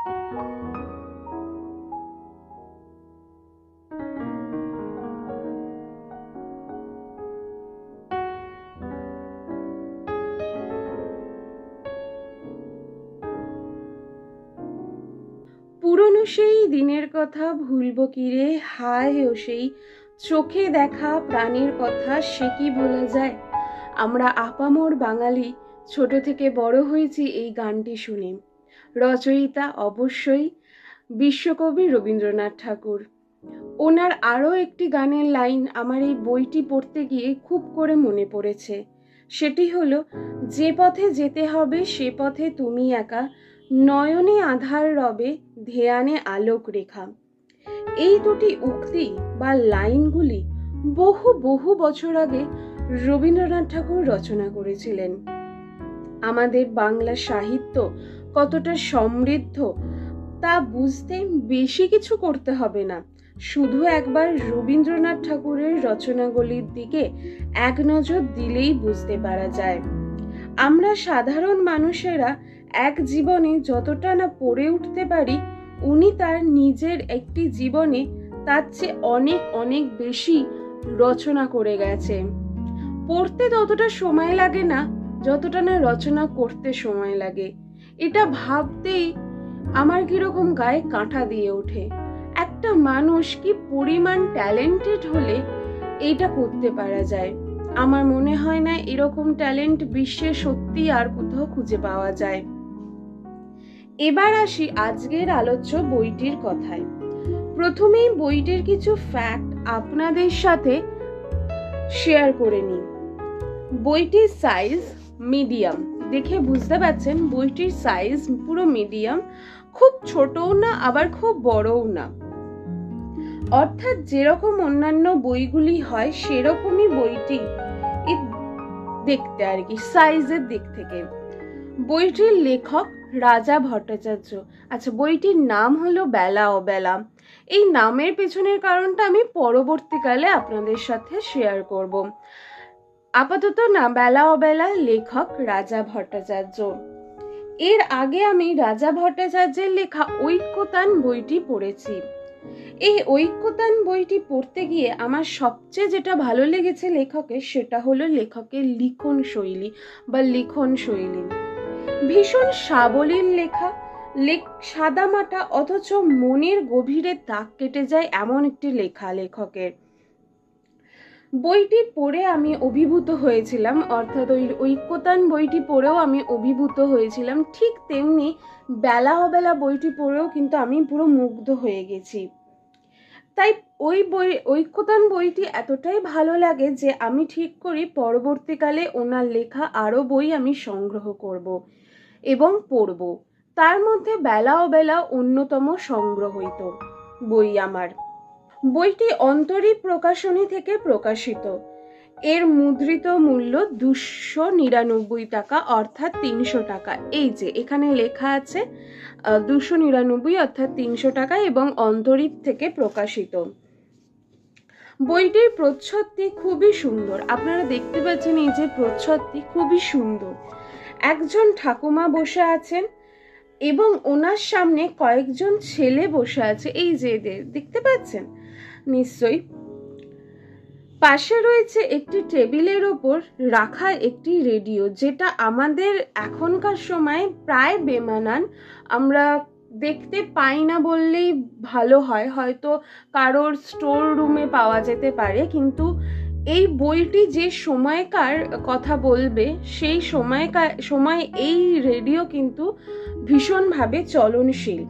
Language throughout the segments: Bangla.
পুরনো সেই দিনের কথা ভুলবো কি রে, হায় ও সেই চোখে দেখা প্রাণের কথা, সে কি ভোলা যায়? আমরা আপামর বাঙালি ছোট থেকে বড় হয়েছি এই গানটি শুনে। রচয়িতা অবশ্যই বিশ্বকবি রবীন্দ্রনাথ ঠাকুর। ওনার আরও একটি গানের লাইন আমার এই বইটি পড়তে গিয়ে খুব করে মনে পড়েছে। সেটি হলো, যে পথে যেতে হবে সে পথে তুমি একা, নয়নে আধার রবে ধ্যানে আলোক রেখা। এই দুটি উক্তি বা লাইনগুলি বহু বহু বছর আগে রবীন্দ্রনাথ ঠাকুর রচনা করেছিলেন। আমাদের বাংলা সাহিত্য কতটা সমৃদ্ধ তা বুঝতে বেশি কিছু করতে হবে না, শুধু একবার রবীন্দ্রনাথ ঠাকুরের রচনাগুলির দিকে এক নজর দিলেই বুঝতে পারা যায়। আমরা সাধারণ মানুষেরা এক জীবনে যতটা না পড়ে উঠতে পারি, উনি তার নিজের একটি জীবনে তার চেয়ে অনেক অনেক বেশি রচনা করে গেছে। পড়তে ততটা সময় লাগে না যতটা না রচনা করতে সময় লাগে। এটা ভাবতেই আমার কিরকম গায়ে কাঁটা দিয়ে ওঠে। একটা মানুষ কি পরিমাণ ট্যালেন্টেড হলে এটা করতে পারা যায়। আমার মনে হয় না এরকম ট্যালেন্ট বিশ্বে সত্যি আর কোথাও খুঁজে পাওয়া যায়। এবার আসি আজকের আলোচ্য বইটির কথায়। প্রথমেই বইটির কিছু ফ্যাক্ট আপনাদের সাথে শেয়ার করে নিই। বইটির সাইজ মিডিয়াম, দেখে বুঝতে পারছেন বইটির সাইজ পুরো মিডিয়াম, খুব ছোটও না আবার খুব বড়ও না। অর্থাৎ যেরকম অন্যান্য বইগুলি হয় সেরকমই বইটি দেখতে আর কি, সাইজের দিক থেকে। বইটির লেখক রাজা ভট্টাচার্য। আচ্ছা, বইটির নাম হলো বেলা অবেলা। এই নামের পেছনের কারণটা আমি পরবর্তীকালে আপনাদের সাথে শেয়ার করব। আপাতত না, বেলা অবেলা লেখক রাজা ভট্টাচার্য। এর আগে আমি রাজা ভট্টাচার্যের লেখা ঐক্যতান বইটি পড়েছি। এই ঐক্যতান বইটি পড়তে গিয়ে আমার সবচেয়ে যেটা ভালো লেগেছে লেখকের, সেটা হলো লেখকের লিখন শৈলী বা লিখন শৈলী। ভীষণ সাবলীল লেখা, সাদামাটা অথচ মনের গভীরে দাগ কেটে যায় এমন একটি লেখা লেখকের। বইটি পড়ে আমি অভিভূত হয়েছিলাম, অর্থাৎ ওই ঐক্যতান বইটি পড়েও আমি অভিভূত হয়েছিলাম। ঠিক তেমনি বেলা অবেলা বইটি পড়েও কিন্তু আমি পুরো মুগ্ধ হয়ে গেছি। তাই ওই ঐক্যতান বইটি এতটাই ভালো লাগে যে আমি ঠিক করি পরবর্তীকালে ওনার লেখা আরও বই আমি সংগ্রহ করব এবং পড়ব। তার মধ্যে বেলা অবেলা অন্যতম সংগ্রহিত বই আমার। বইটি অন্তরীপ প্রকাশনী থেকে প্রকাশিত। এর মুদ্রিত মূল্য 299 টাকা, অর্থাৎ 300 টাকা। এই যে এখানে লেখা আছে 299 অর্থাৎ 300 টাকা, এবং অন্তরীপ থেকে প্রকাশিত। বইটির প্রচ্ছদটি খুবই সুন্দর, আপনারা দেখতে পাচ্ছেন এই যে প্রচ্ছদটি খুবই সুন্দর। একজন ঠাকুমা বসে আছেন এবং ওনার সামনে কয়েকজন ছেলে বসে আছে, এই যে দেখতে পাচ্ছেন নিশ্চয়ই। পাশে রয়েছে একটি টেবিলের ওপর রাখা একটি রেডিও, যেটা আমাদের এখনকার সময় প্রায় বেমানান, আমরা দেখতে পাই না বললেই ভালো হয়, হয়তো কারোর স্টোর রুমে পাওয়া যেতে পারে, কিন্তু এই বইটি যে সময়কার কথা বলবে সেই সময় এই রেডিও কিন্তু ভীষণভাবে চলনশীল।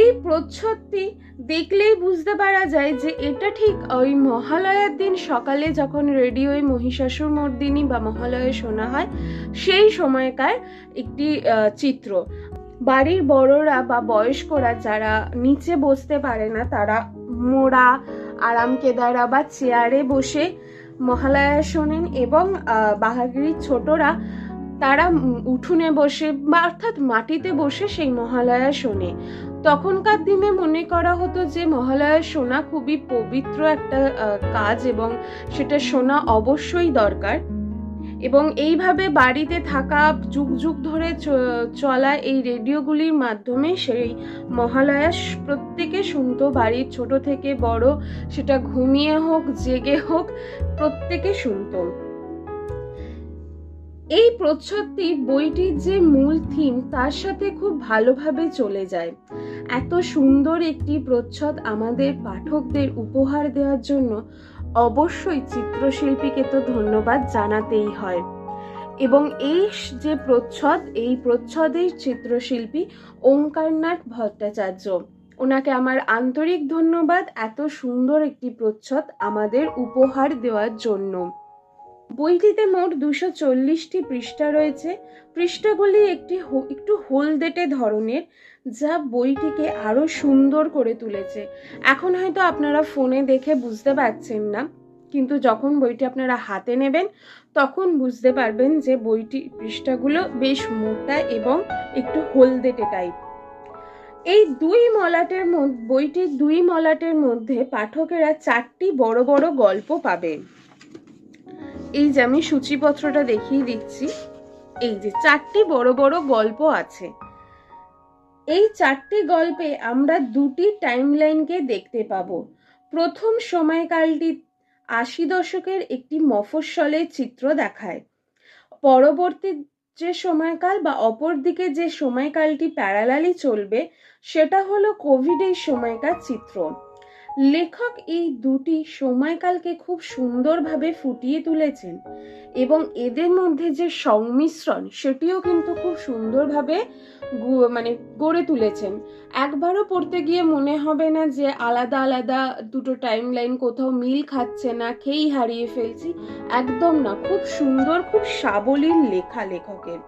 এই প্রচ্ছদটি দেখলেই বুঝতে পারা যায় যে এটা ঠিক ওই মহালয়ার দিন সকালে যখন রেডিওয় মহিষাসুর মর্দিনী বা মহালয়া শোনা হয় সেই সময়কার একটি চিত্র। বাড়ির বড়রা বা বয়স্করা যারা নিচে বসতে পারে না, তারা মোড়া, আরাম কেদারা বা চেয়ারে বসে মহালয়া শোনেন, এবং বাহাগিরির ছোটরা তারা উঠোনে বসে বা অর্থাৎ মাটিতে বসে সেই মহালয়া শোনে। তখনকার দিনে মনে করা হতো যে মহালয়া শোনা খুবই পবিত্র একটা কাজ এবং সেটা শোনা অবশ্যই দরকার। এবং এইভাবে বাড়িতে থাকা যুগ যুগ ধরে চলা এই রেডিওগুলির মাধ্যমে সেই মহালয়া প্রত্যেকে শুনতো, বাড়ির ছোট থেকে বড়, সেটা ঘুমিয়ে হোক জেগে হোক, প্রত্যেকে শুনতো। এই প্রচ্ছদটি বইটির যে মূল থিম তার সাথে খুব ভালোভাবে চলে যায়। এত সুন্দর একটি প্রচ্ছদ আমাদের পাঠকদের উপহার দেওয়ার জন্য অবশ্যই চিত্রশিল্পীকে তো ধন্যবাদ জানাতেই হয়। এবং এই যে প্রচ্ছদ, এই প্রচ্ছদের চিত্রশিল্পী ওঙ্কারনাথ ভট্টাচার্য, ওনাকে আমার আন্তরিক ধন্যবাদ এত সুন্দর একটি প্রচ্ছদ আমাদের উপহার দেওয়ার জন্য। বইটিতে মোট 240টি পৃষ্ঠা রয়েছে। পৃষ্ঠাগুলি একটু হলদেটে ধরনের, যা বইটিকে আরো সুন্দর করে তুলেছে। এখন হয়তো আপনারা ফোনে দেখে বুঝতে পারছেন না, কিন্তু যখন বইটি আপনারা হাতে নেবেন তখন বুঝতে পারবেন যে পৃষ্ঠাগুলো বেশ মোটা এবং একটু হলদেটে টাইপ। এই বইটির দুই মলাটের মধ্যে পাঠকেরা 4টি বড় বড় গল্প পাবে। এই যে আমি সূচিপত্রটা দেখিয়ে দিচ্ছি, এই যে 4টি বড় বড় গল্প আছে। এই 4টি গল্পে আমরা 2টি টাইমলাইনকে দেখতে পাবো। প্রথম সময়কালটি 80 দশকের একটি মফস্বলের চিত্র দেখায়। পরবর্তী যে সময়কাল বা অপরদিকে যে সময়কালটি প্যারালালি চলবে সেটা হলো কোভিডের সময়কার চিত্র। লেখক এই দুটি সময়কালকে খুব সুন্দরভাবে ফুটিয়ে তুলেছেন এবং এদের মধ্যে যে সংমিশ্রণ সেটিও কিন্তু খুব সুন্দরভাবে গড়ে তুলেছেন। একবারও পড়তে গিয়ে মনে হবে না যে আলাদা আলাদা দুটো টাইমলাইন, কোথাও মিল খাচ্ছে না, খেই হারিয়ে ফেলছি, একদম না। খুব সুন্দর, খুব সাবলীল লেখা লেখকের।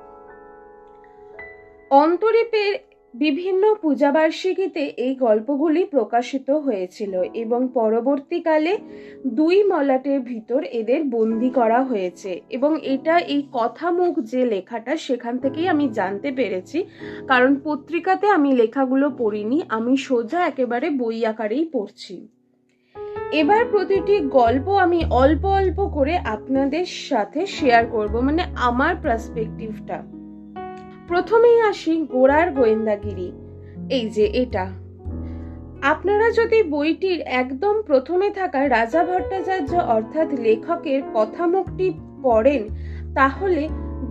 অন্তরীপের বিভিন্ন পূজাবার্ষিকীতে এই গল্পগুলি প্রকাশিত হয়েছিল এবং পরবর্তীকালে 2 মলাটের ভিতর এদের বন্দি করা হয়েছে। এবং এই কথামুখ যে লেখাটা, সেখান থেকেই আমি জানতে পেরেছি, কারণ পত্রিকাতে আমি লেখাগুলো পড়িনি, আমি সোজা একেবারে বই আকারেই পড়ছি। এবার প্রতিটি গল্প আমি অল্প অল্প করে আপনাদের সাথে শেয়ার করব, মানে আমার পার্সপেক্টিভটা। প্রথমেই আসি গোড়ার গোয়েন্দাগিরি। এই যে এটা, আপনারা যদি বইটির একদম প্রথমে থাকা রাজা ভট্টাচার্য অর্থাৎ লেখকের কথামুখটি পড়েন, তাহলে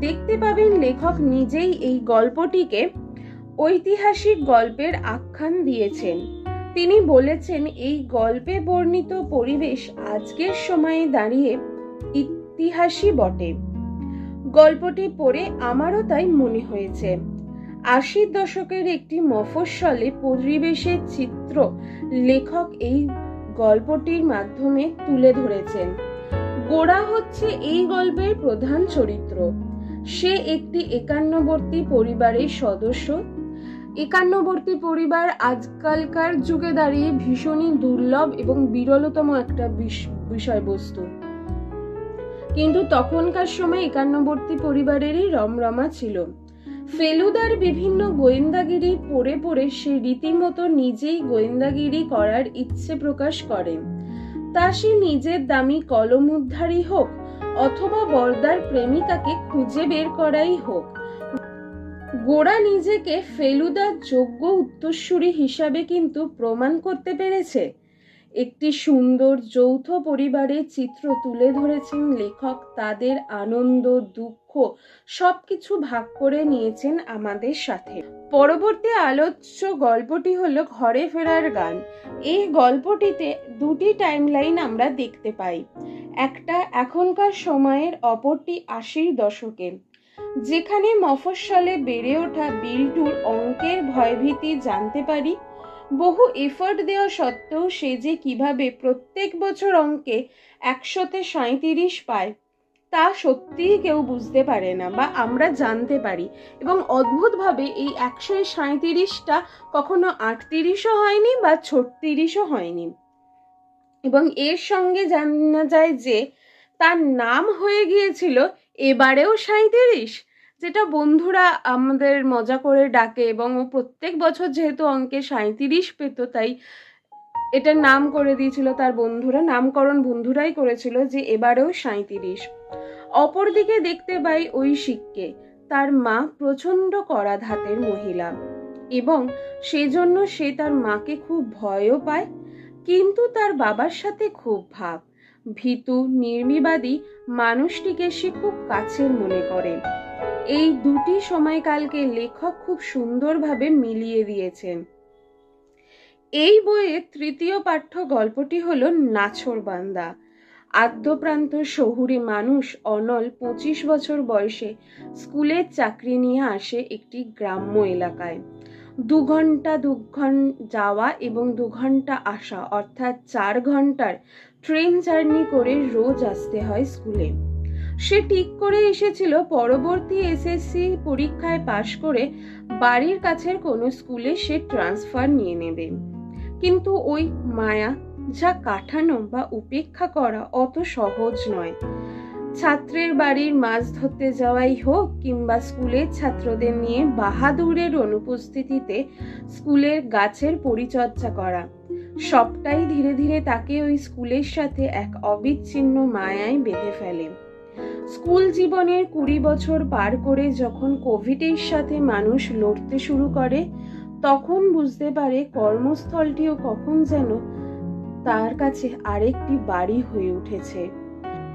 দেখতে পাবেন লেখক নিজেই এই গল্পটিকে ঐতিহাসিক গল্পের আখ্যান দিয়েছেন। তিনি বলেছেন এই গল্পে বর্ণিত পরিবেশ আজকের সময়ে দাঁড়িয়ে ইতিহাসই বটে। গল্পটি পড়ে আমারও তাই মনে হয়েছে। 80 দশকের একটি মফস্বলে পরিবেশের চিত্র লেখক এই গল্পটির মাধ্যমে তুলে ধরেছেন। গোড়া হচ্ছে এই গল্পের প্রধান চরিত্র। সে একটি একান্নবর্তী পরিবারের সদস্য। একান্নবর্তী পরিবার আজকালকার যুগে দাঁড়িয়ে ভীষণই দুর্লভ এবং বিরলতম একটা বিষয়বস্তু, কিন্তু তখনকার সময় একান্নবর্তী পরিবারেরই রমরমা ছিল। ফেলুদার বিভিন্ন গোয়েন্দাগিরি পড়ে পড়ে সে রীতিমতো নিজেই গোয়েন্দাগিরি করার ইচ্ছে প্রকাশ করে। তা সে নিজের দামি কলম উদ্ধারই হোক অথবা বরদার প্রেমিকাকে খুঁজে বের করাই হোক, গোড়া নিজেকে ফেলুদার যোগ্য উত্তরসূরি হিসাবে কিন্তু প্রমাণ করতে পেরেছে। একটি সুন্দর যৌথ পরিবারের চিত্র তুলে ধরেছেন লেখক। তাদের আনন্দ দুঃখ সবকিছু ভাগ করে নিয়েছেন আমাদের সাথে। পরবর্তী আলোচ্য গল্পটি হলো ঘরে ফেরার গান। এই গল্পটিতে 2টি টাইমলাইন আমরা দেখতে পাই। একটা এখনকার সময়ের, অপরটি 80 দশকে, যেখানে মফস্বলে বেড়ে ওঠা বিল্টুর অঙ্কের ভয়ভীতি জানতে পারি। বহু এফোর্ট দেওয়া সত্ত্বেও সে যে কিভাবে প্রত্যেক বছর অঙ্কে 100তে 37 পায় তা সত্যিই কেউ বুঝতে পারে না, বা আমরা জানতে পারি। এবং অদ্ভুতভাবে এই 137টা কখনো 38ও হয়নি বা 36ও হয়নি। এবং এর সঙ্গে জানা যায় যে তার নাম হয়ে গিয়েছিল এবারেও 37, যেটা বন্ধুরা আমাদের মজা করে ডাকে। এবং ও প্রত্যেক বছর যেহেতু অঙ্কে 37 পেত, তাই এটার নাম করে দিয়েছিল তার বন্ধুরা, নামকরণ বন্ধুরাই করেছিল যে এবারেও 37। অপরদিকে দেখতে পাই ঐশিককে। তার মা প্রচণ্ড কড়া ধাতের মহিলা এবং সেজন্য সে তার মাকে খুব ভয়ও পায়, কিন্তু তার বাবার সাথে খুব ভাব। ভীতু নির্বিবাদী মানুষটিকে সে খুব কাছের মনে করে। এই দুটি সময়কালকে লেখক খুব সুন্দরভাবে মিলিয়ে দিয়েছেন। এই বইয়ের তৃতীয় পাঠ্য গল্পটি হলো নাছোড়বান্দা। আদ্যপ্রান্ত শহুরে মানুষ অনল 25 বছর বয়সে স্কুলের চাকরি নিয়ে আসে একটি গ্রাম্য এলাকায়। 2 ঘন্টা যাওয়া এবং 2 ঘন্টা আসা, অর্থাৎ 4 ঘন্টার ট্রেন জার্নি করে রোজ আসতে হয় স্কুলে। সে ঠিক করে এসেছিল পরবর্তী এসএসসি পরীক্ষায় পাশ করে বাড়ির কাছের কোনো স্কুলে সে ট্রান্সফার নিয়ে নেবে। কিন্তু ওই মায়া যা কাটানো বা উপেক্ষা করা অত সহজ নয়। ছাত্রের বাড়ির মাছ ধরতে যাওয়াই হোক কিংবা স্কুলের ছাত্রদের নিয়ে বাহাদুরের অনুপস্থিতিতে স্কুলের গাছের পরিচর্যা করা, সবটাই ধীরে ধীরে তাকে ওই স্কুলের সাথে এক অবিচ্ছিন্ন মায়ায় বেঁধে ফেলে। স্কুল জীবনের 20 বছর পার করে যখন কোভিডের সাথে মানুষ লড়তে শুরু করে, তখন বুঝতে পারে কর্মস্থলটিও কখন যেন তার কাছে আরেকটি বাড়ি হয়ে উঠেছে।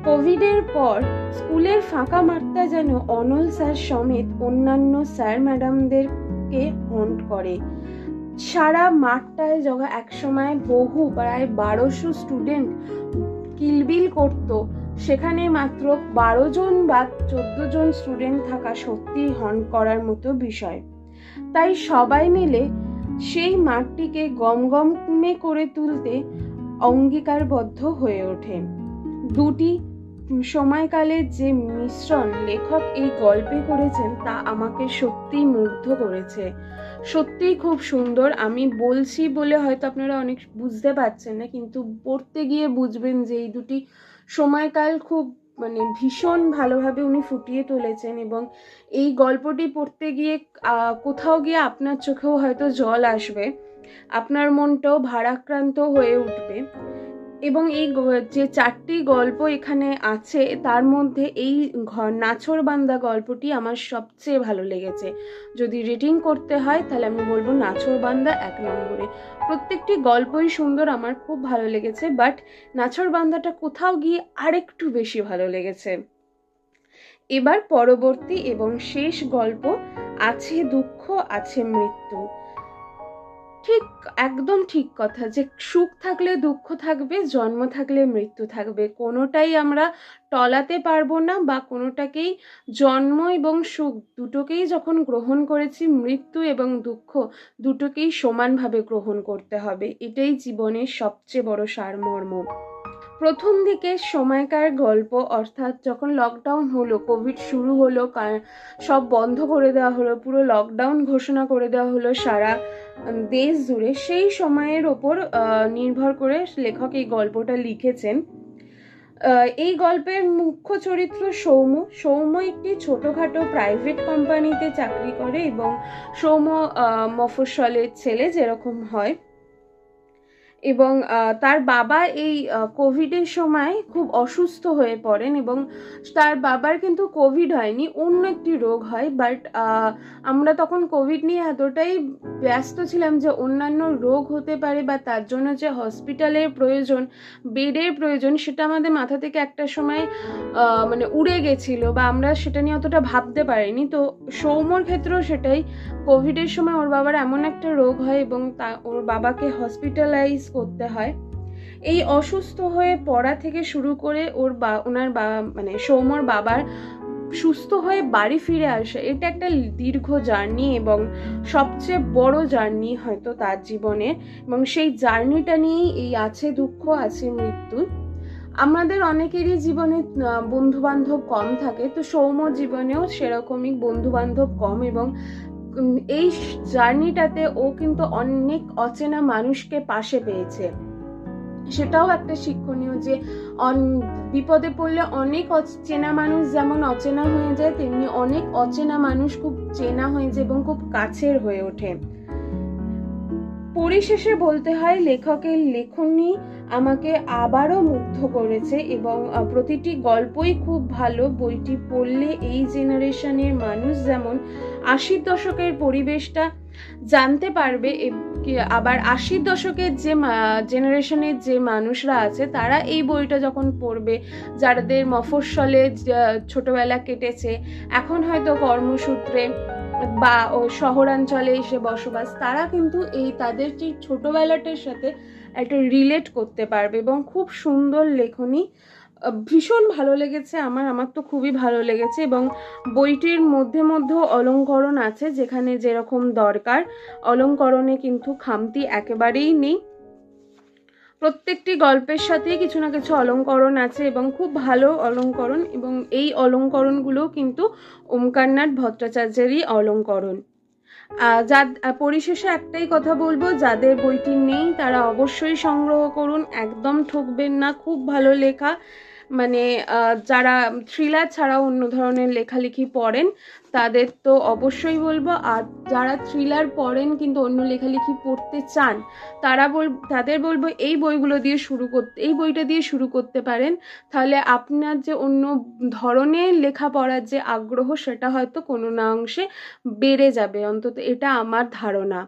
কোভিডের পর স্কুলের ফাঁকা মাঠটা যেন অনল স্যার সমেত অন্যান্য স্যার ম্যাডামদেরকে হন্ট করে। সারা মাঠটায় যখন একসময় প্রায় 1200 স্টুডেন্ট কিলবিল করত, সেখানে মাত্র 12 জন বা 14 জন স্টুডেন্ট থাকা সত্যিই হন্ট করার মতো বিষয়। তাই সবাই মিলে সেই মাঠটিকে গমগমে করে তুলতে অঙ্গীকারবদ্ধ হয়ে ওঠে। দুটি সময়কালের যে মিশ্রণ লেখক এই গল্পে করেছেন তা আমাকে সত্যিই মুগ্ধ করেছে। সত্যিই খুব সুন্দর। আমি বলছি বলে হয়তো আপনারা অনেক বুঝতে পারছেন না, কিন্তু পড়তে গিয়ে বুঝবেন যে এই দুটি সময়কাল খুব ভীষণ ভালোভাবে উনি ফুটিয়ে তুলেছেন। এবং এই গল্পটি পড়তে গিয়ে কোথাও গিয়ে আপনার চোখেও হয়তো জল আসবে, আপনার মনটাও ভারাক্রান্ত হয়ে উঠবে। এবং এই যে 4টি গল্প এখানে আছে তার মধ্যে এই নাছোড়বান্দা গল্পটি আমার সবচেয়ে ভালো লেগেছে। যদি রেটিং করতে হয় তাহলে আমি বলবো নাছোড়বান্দা 1 নম্বরে। প্রত্যেকটি গল্পই সুন্দর, আমার খুব ভালো লেগেছে, বাট নাছোড়বান্দাটা কোথাও গিয়ে আরেকটু বেশি ভালো লেগেছে। এবার পরবর্তী এবং শেষ গল্প, আছে দুঃখ আছে মৃত্যু। ঠিক, একদম ঠিক কথা, যে সুখ থাকলে দুঃখ থাকবে, জন্ম থাকলে মৃত্যু থাকবে। কোনোটাই আমরা টলাতে পারবো না, বা কোনোটাকেই, জন্ম এবং সুখ দুটোকেই যখন গ্রহণ করেছি, মৃত্যু এবং দুঃখ দুটোকেই সমানভাবে গ্রহণ করতে হবে। এটাই জীবনের সবচেয়ে বড় সারমর্ম। প্রথম দিকে সময়কার গল্প, অর্থাৎ যখন লকডাউন হলো, কোভিড শুরু হলো, সব বন্ধ করে দেওয়া হলো, পুরো লকডাউন ঘোষণা করে দেওয়া হলো সারা দেশ জুড়ে, সেই সময়ের ওপর নির্ভর করে লেখক এই গল্পটা লিখেছেন। এই গল্পের মুখ্য চরিত্র সৌম্য একটি ছোটখাটো প্রাইভেট কোম্পানিতে চাকরি করে, এবং সৌম্য মফস্বলের ছেলে যেরকম হয়। এবং তার বাবা এই কোভিডের সময় খুব অসুস্থ হয়ে পড়েন, এবং তার বাবার কিন্তু কোভিড হয়নি, অন্য একটি রোগ হয়। বাট আমরা তখন কোভিড নিয়ে এতটাই ব্যস্ত ছিলাম যে অন্যান্য রোগ হতে পারে বা তার জন্য যে হসপিটালের প্রয়োজন, বেডের প্রয়োজন, সেটা আমাদের মাথা থেকে একটা সময় উড়ে গেছিলো, বা আমরা সেটা নিয়ে অতটা ভাবতে পারিনি। তো সৌম্যর ক্ষেত্রেও সেটাই, কোভিডের সময় ওর বাবার এমন একটা রোগ হয় এবং ওর বাবাকে হসপিটালাইজ করতে হয়। এই অসুস্থ হয়ে পড়া থেকে শুরু করে ওনার সৌম্যর বাবার সুস্থ হয়ে বাড়ি ফিরে আসে, এটা একটা দীর্ঘ জার্নি এবং সবচেয়ে বড় জার্নি হয়তো তার জীবনে। এবং সেই জার্নিটা নিয়েই এই আছে দুঃখ আছে মৃত্যু। আমাদের অনেকেরই জীবনে বন্ধু বান্ধব কম থাকে, তো সৌম্য জীবনেও সেরকমই বন্ধু বান্ধব কম, এবং এই জার্নিটাতে ও কিন্তু অনেক অচেনা মানুষকে পাশে পেয়েছে। সেটাও একটা শিক্ষণীয়, যে বিপদে পড়লে অনেক চেনা মানুষ যেমন অচেনা হয়ে যায়, তেমনি অনেক অচেনা মানুষ খুব চেনা হয়ে যায় এবং খুব কাছের হয়ে ওঠে। পরিশেষে বলতে হয় লেখকের লেখনী আমাকে আবারও মুগ্ধ করেছে এবং প্রতিটি গল্পই খুব ভালো। বইটি পড়লে এই জেনারেশনের মানুষ যেমন 80 দশকের পরিবেশটা জানতে পারবে, আবার 80 দশকের যে জেনারেশনের যে মানুষরা আছে তারা এই বইটা যখন পড়বে, যাদের মফস্বলে ছোটবেলা কেটেছে, এখন হয়তো কর্মসূত্রে বা ও শহরাঞ্চলে এসে বসবাস, তারা কিন্তু এই তাদের যে ছোটবেলাটার সাথে একটা রিলেট করতে পারবে। এবং খুব সুন্দর লেখনী, ভীষণ ভালো লেগেছে আমার তো খুবই ভালো লেগেছে। এবং বইটির মধ্যেও অলংকরণ আছে, যেখানে যেরকম দরকার অলংকরণে কিন্তু খামতি একেবারেই নেই। প্রত্যেকটি গল্পের সাথেই কিছু না কিছু অলংকরণ আছে এবং খুব ভালো অলংকরণ, এবং এই অলংকরণগুলো কিন্তু ওমকারনাথ ভট্টাচার্যেরই অলংকরণ। পরিশেষে একটাই কথা বলবো, যাদের বইটি নেই তারা অবশ্যই সংগ্রহ করুন, একদম ঠকবেন না, খুব ভালো লেখা। মানে যারা থ্রিলার ছাড়াও অন্য ধরনের লেখালেখি পড়েন তাদের তো অবশ্যই বলবো, আর যারা থ্রিলার পড়েন কিন্তু অন্য লেখালেখি পড়তে চান তাদের বলবো এই বইটা দিয়ে শুরু করতে পারেন। তাহলে আপনার যে অন্য ধরনের লেখা পড়ার যে আগ্রহ সেটা হয়তো কোনো না অংশে বেড়ে যাবে, অন্তত এটা আমার ধারণা।